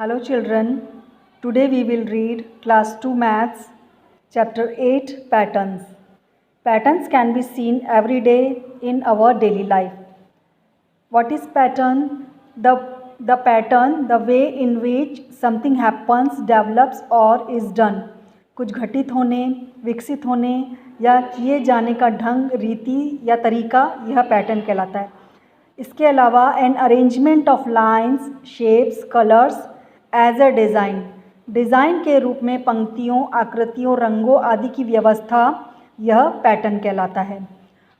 Hello children, today we will read class 2 maths chapter 8 patterns. Patterns can be seen every day in our daily life. What is pattern? The pattern, the way in which something happens, develops or is done. कुछ घटित होने, विकसित होने या किए जाने का ढंग, रीति या तरीका यह पैटर्न कहलाता है. इसके अलावा an arrangement of lines, shapes, colours as a design के रूप में पंक्तियों, आकृतियों, रंगों आदि की व्यवस्था यह पैटर्न कहलाता है.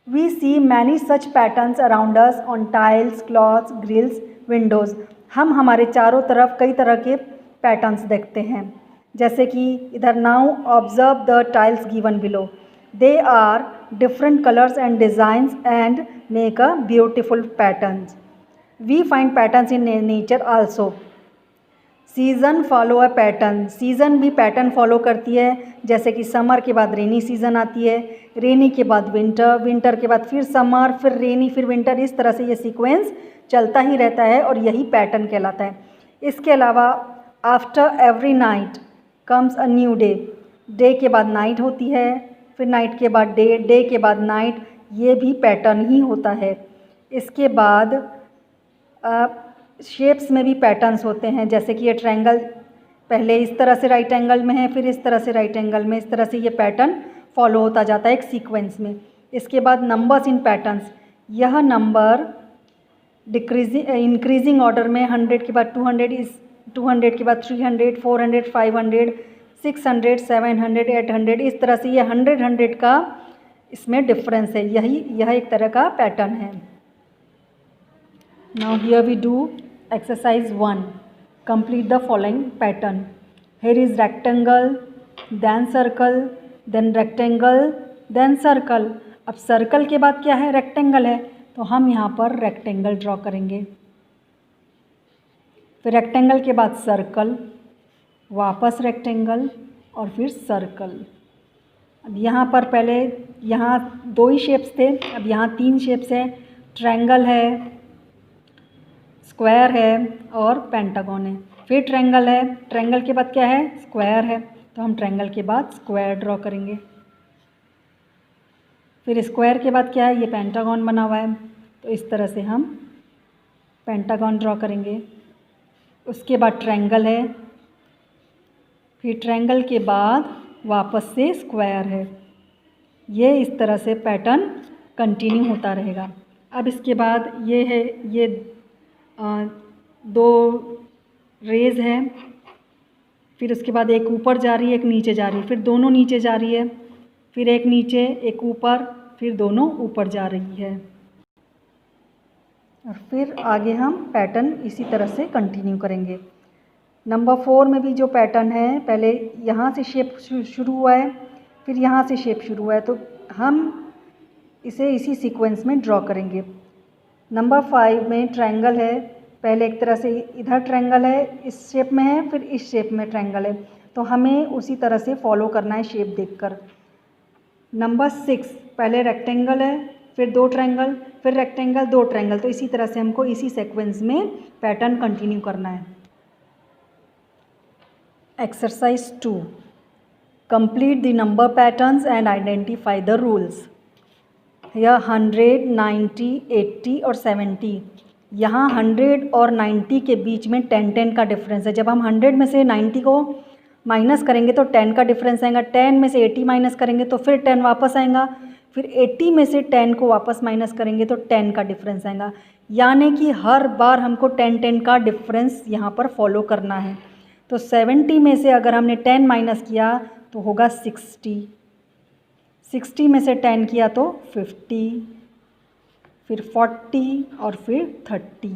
We see many such patterns around us on tiles, clothes, grills, windows. हम हमारे चारों तरफ कई तरह के पैटर्न्स देखते हैं, जैसे कि इधर. Now observe the tiles given below. They are different colours and designs and make a beautiful patterns. We find patterns in nature also. Season follow a pattern. Season भी पैटर्न फॉलो करती है, जैसे कि समर के बाद रेनी सीज़न आती है, रेनी के बाद विंटर, विंटर के बाद फिर समर, फिर रेनी, फिर विंटर. इस तरह से ये सीक्वेंस चलता ही रहता है और यही पैटर्न कहलाता है. इसके अलावा after every night comes a new day. Day के बाद नाइट होती है, फिर नाइट के बाद डे, डे के बाद नाइट. ये भी पैटर्न ही होता है. इसके बाद शेप्स में भी पैटर्न्स होते हैं, जैसे कि ये ट्रायंगल पहले इस तरह से राइट एंगल में है, फिर इस तरह से राइट एंगल में. इस तरह से ये पैटर्न फॉलो होता जाता है एक सीक्वेंस में. इसके बाद नंबर्स इन पैटर्न्स. यह नंबर इंक्रीजिंग ऑर्डर में 100 के बाद 200, 200 के बाद 300, 400, 500, 600, 700, 800. इस तरह से ये 100 का इसमें डिफरेंस है. यह एक तरह का पैटर्न है. Now here we do exercise 1. Complete the following pattern. Here is rectangle, then circle, then rectangle, then circle. अब सर्कल के बाद क्या है? रेक्टेंगल है, तो हम यहाँ पर रेक्टेंगल ड्रॉ करेंगे. फिर रेक्टेंगल के बाद सर्कल, वापस रेक्टेंगल और फिर सर्कल. अब यहाँ पर पहले यहाँ 2 ही शेप्स थे, अब यहाँ 3 शेप्स है. ट्रायंगल है, स्क्वायर है और पेंटागन है. फिर ट्रायंगल है, ट्रायंगल के बाद क्या है? स्क्वायर है, तो हम ट्रायंगल के बाद स्क्वायर ड्रॉ करेंगे. फिर स्क्वायर के बाद क्या है? ये पेंटागन बना हुआ है, तो इस तरह से हम पेंटागन ड्रॉ करेंगे. उसके बाद ट्रायंगल है, फिर ट्रायंगल के बाद वापस से स्क्वायर है. ये इस तरह से पैटर्न कंटिन्यू होता रहेगा. अब इसके बाद ये है, ये 2 रेज है, फिर उसके बाद एक ऊपर जा रही है, एक नीचे जा रही है, फिर दोनों नीचे जा रही है, फिर एक नीचे, एक ऊपर, फिर दोनों ऊपर जा रही है. और फिर आगे हम पैटर्न इसी तरह से कंटिन्यू करेंगे. नंबर 4 में भी जो पैटर्न है, पहले यहाँ से शेप शुरू हुआ है, फिर यहाँ से शेप शुरू हुआ है, तो हम इसे इसी सीक्वेंस में ड्रॉ करेंगे. नंबर 5 में ट्रायंगल है, पहले एक तरह से इधर ट्रायंगल है, इस शेप में है, फिर इस शेप में ट्रायंगल है, तो हमें उसी तरह से फॉलो करना है शेप देखकर. नंबर 6 पहले रेक्टेंगल है, फिर 2 ट्रायंगल, फिर रेक्टेंगल, 2 ट्रायंगल, तो इसी तरह से हमको इसी सीक्वेंस में पैटर्न कंटिन्यू करना है. Exercise 2. Complete the number patterns and identify the rules. यह 100, 90, 80 और 70. यहाँ 100 और 90 के बीच में 10 का डिफरेंस है. जब हम 100 में से 90 को माइनस करेंगे तो 10 का डिफरेंस आएगा. 10 में से 80 माइनस करेंगे तो फिर 10 वापस आएगा. फिर 80 में से 10 को वापस माइनस करेंगे तो 10 का डिफरेंस आएगा. यानी कि हर बार हमको 10 का डिफरेंस यहाँ पर फॉलो करना है. तो 70 में से अगर हमने 10 माइनस किया तो होगा 60. 60 में से 10 किया तो 50, फिर 40 और फिर 30.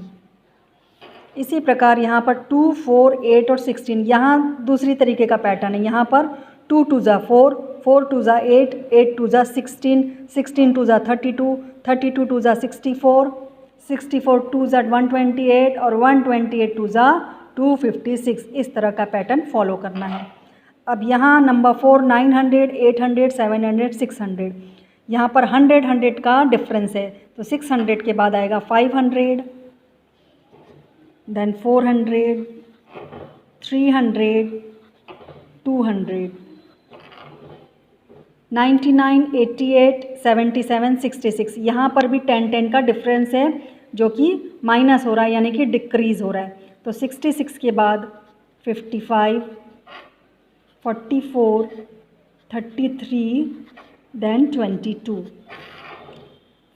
इसी प्रकार यहाँ पर 2, 4, 8 और 16. यहाँ दूसरी तरीके का पैटर्न है. यहाँ पर 2 2 जा 4, 4 2 जा 8, 8 2 जा 16, 16 2 जा 32, 32 2 जा 64, 64 2 जा 128 और 128 2 जा 256. इस तरह का पैटर्न फॉलो करना है. अब यहाँ नंबर 4 900, 800, 700, 600. यहाँ पर 100 का डिफरेंस है, तो 600 के बाद आएगा 500, देन 400, 300, 200, 99, 88, 77, 66। यहाँ पर भी 10 का डिफरेंस है जो कि माइनस हो रहा है, यानी कि डिक्रीज़ हो रहा है। तो 66 के बाद 55, 44, 33, देन 22,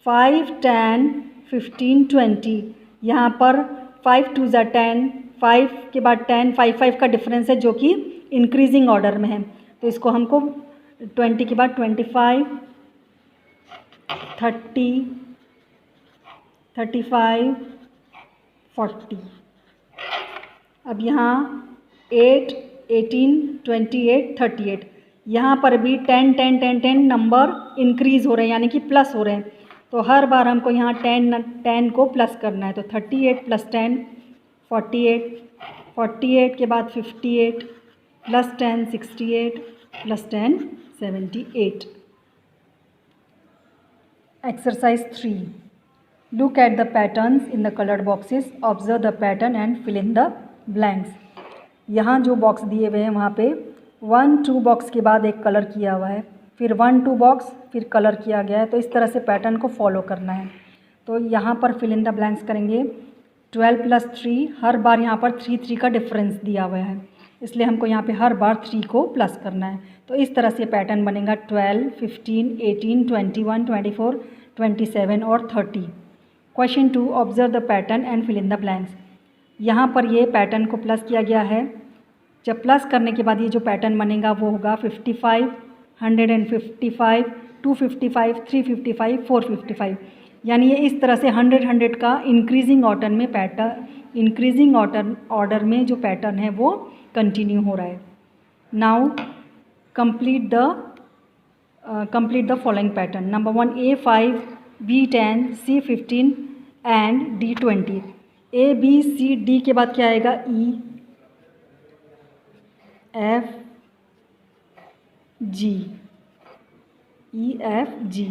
5, 10, 15, 20। यहाँ पर 5 2 ज़ा 10, 5 के बाद 10, 5 का डिफरेंस है जो कि इंक्रीजिंग ऑर्डर में है। तो इसको हमको 20 के बाद 25, 30, 35, 40। अब यहाँ 8, 18, 28, 38। यहाँ पर भी 10 10 10 10 नंबर इंक्रीज़ हो रहे हैं, यानी कि प्लस हो रहे हैं। तो हर बार हमको यहाँ 10 को प्लस करना है। तो 38 + 10, 48, 48 के बाद 58 + 10, 68 + 10, 78। Exercise 3. Look at the patterns in the colored boxes. Observe the pattern and fill in the blanks. यहाँ जो बॉक्स दिए हुए हैं वहाँ पे 1 2 बॉक्स के बाद एक कलर किया हुआ है, फिर 1 2 बॉक्स फिर कलर किया गया है। तो इस तरह से पैटर्न को फॉलो करना है। तो यहाँ पर फिल इन द ब्लैंक्स करेंगे। 12 + 3, हर बार यहाँ पर 3 3 का डिफरेंस दिया हुआ है, इसलिए हमको यहाँ पे हर बार 3 को प्लस करना है। तो इस तरह से पैटर्न बनेगा 12, 15, 18, 21, 24, 27 और 30। Question 2, observe the pattern and fill in the blanks. यहाँ पर ये पैटर्न को प्लस किया गया है। जब प्लस करने के बाद ये जो पैटर्न बनेगा वो होगा 55, 155, 255, 355, 455। यानी ये इस तरह से 100 100 का इंक्रीजिंग ऑर्डर में जो पैटर्न है वो कंटिन्यू हो रहा है। Now complete the following pattern. Number 1, A5, B10, C15 and D20। A B C D के बाद क्या आएगा? E F G, E F G।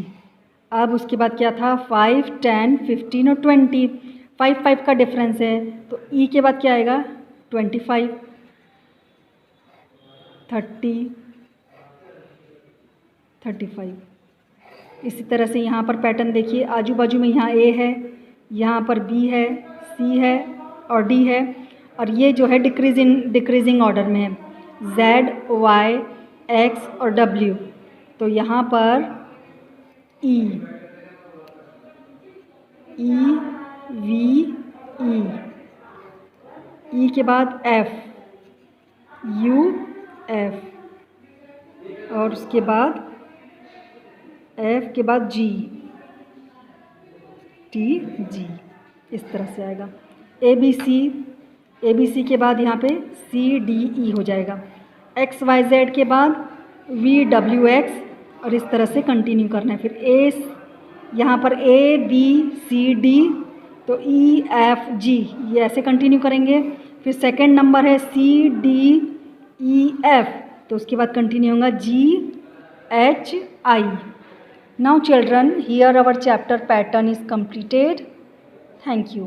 अब उसके बाद क्या था? 5, 10, 15 और 20। 5 का डिफरेंस है, तो E के बाद क्या आएगा? 25, 30, 35। इसी तरह से यहाँ पर पैटर्न देखिए, आजू बाजू में यहाँ A है, यहाँ पर B है, C है और D है, और ये जो है डिक्रीजिंग ऑर्डर में है, Z, Y, X और W। तो यहाँ पर E, V, E के बाद F, U, F और उसके बाद F के बाद G, T, G। इस तरह से आएगा। A B C के बाद यहाँ पे C D E हो जाएगा। X Y Z के बाद V W X और इस तरह से कंटिन्यू करना है। फिर यहाँ पर A B C D, तो E F G, ये ऐसे कंटिन्यू करेंगे। फिर सेकंड नंबर है C D E F, तो उसके बाद कंटिन्यू होगा G H I। Now children, here our chapter pattern is completed. Thank you.